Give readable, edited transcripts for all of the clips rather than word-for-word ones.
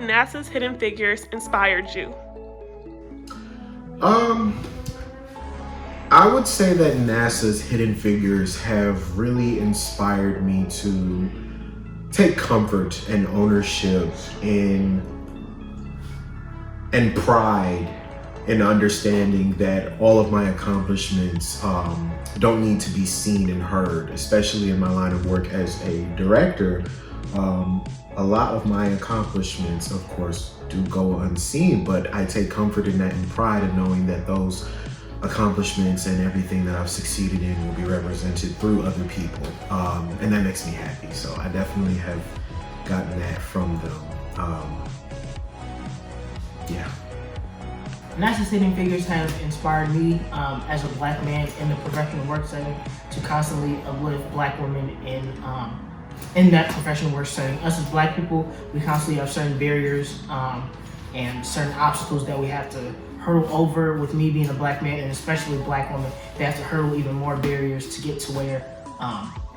NASA's Hidden Figures inspired you? I would say that NASA's Hidden Figures have really inspired me to take comfort and ownership and pride in understanding that all of my accomplishments don't need to be seen and heard, especially in my line of work as a director. A lot of my accomplishments, of course, do go unseen, but I take comfort in that and pride in knowing that those accomplishments and everything that I've succeeded in will be represented through other people. And that makes me happy. So I definitely have gotten that from them. Yeah. NASA's Hidden Figures have inspired me as a Black man in the professional work setting to constantly uplift Black women in that professional work setting. Us as Black people, we constantly have certain barriers and certain obstacles that we have to hurdle over. With me being a Black man, and especially Black women, they have to hurdle even more barriers to get to where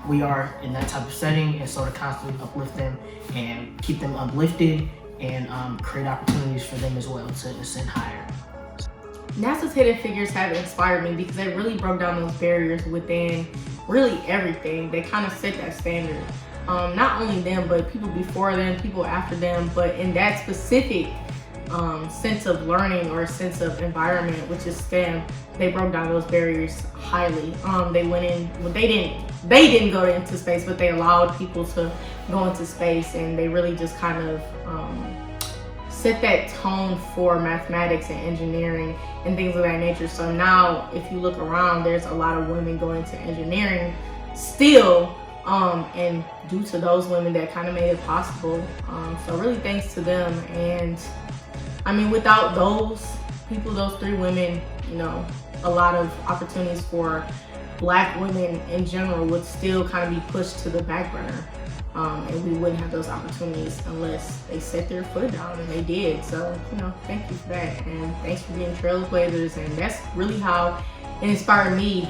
we are in that type of setting, and so to constantly uplift them and keep them uplifted and create opportunities for them as well to ascend higher. NASA's Hidden Figures have inspired me because they really broke down those barriers within really everything. They kind of set that standard. Not only them, but people before them, people after them, but in that specific sense of learning or sense of environment, which is STEM, they broke down those barriers highly. They went in, well, they didn't go into space, but they allowed people to go into space, and they really just kind of set that tone for mathematics and engineering and things of that nature. So now if you look around, there's a lot of women going to engineering still, and due to those women that kind of made it possible. So really thanks to them. And I mean, without those people, those three women, you know, a lot of opportunities for Black women in general would still kind of be pushed to the back burner. And we wouldn't have those opportunities unless they set their foot down, and they did. So, you know, thank you for that. And thanks for being trailblazers. And that's really how it inspired me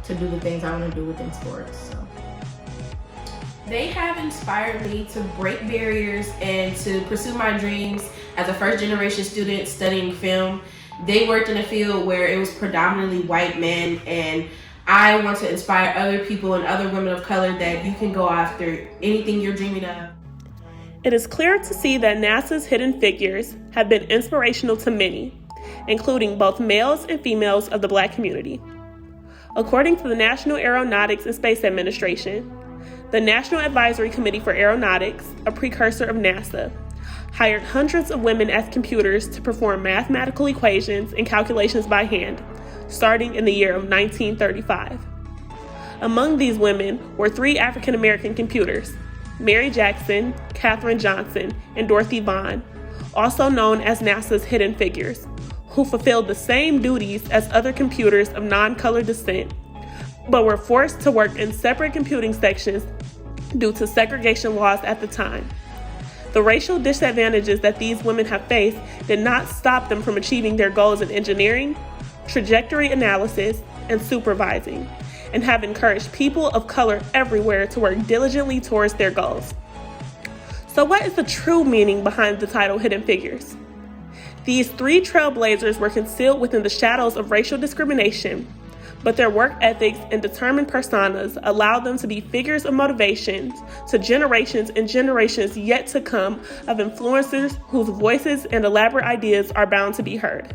to do the things I want to do within sports. So. They have inspired me to break barriers and to pursue my dreams as a first-generation student studying film. They worked in a field where it was predominantly white men, and I want to inspire other people and other women of color that you can go after anything you're dreaming of. It is clear to see that NASA's Hidden Figures have been inspirational to many, including both males and females of the Black community. According to the National Aeronautics and Space Administration, the National Advisory Committee for Aeronautics, a precursor of NASA, hired hundreds of women as computers to perform mathematical equations and calculations by hand, starting in the year of 1935. Among these women were three African American computers, Mary Jackson, Katherine Johnson, and Dorothy Vaughan, also known as NASA's Hidden Figures, who fulfilled the same duties as other computers of non-colored descent, but were forced to work in separate computing sections due to segregation laws at the time. The racial disadvantages that these women have faced did not stop them from achieving their goals in engineering, trajectory analysis, and supervising, and have encouraged people of color everywhere to work diligently towards their goals. So what is the true meaning behind the title Hidden Figures? These three trailblazers were concealed within the shadows of racial discrimination, but their work ethics and determined personas allowed them to be figures of motivation to generations and generations yet to come of influencers whose voices and elaborate ideas are bound to be heard.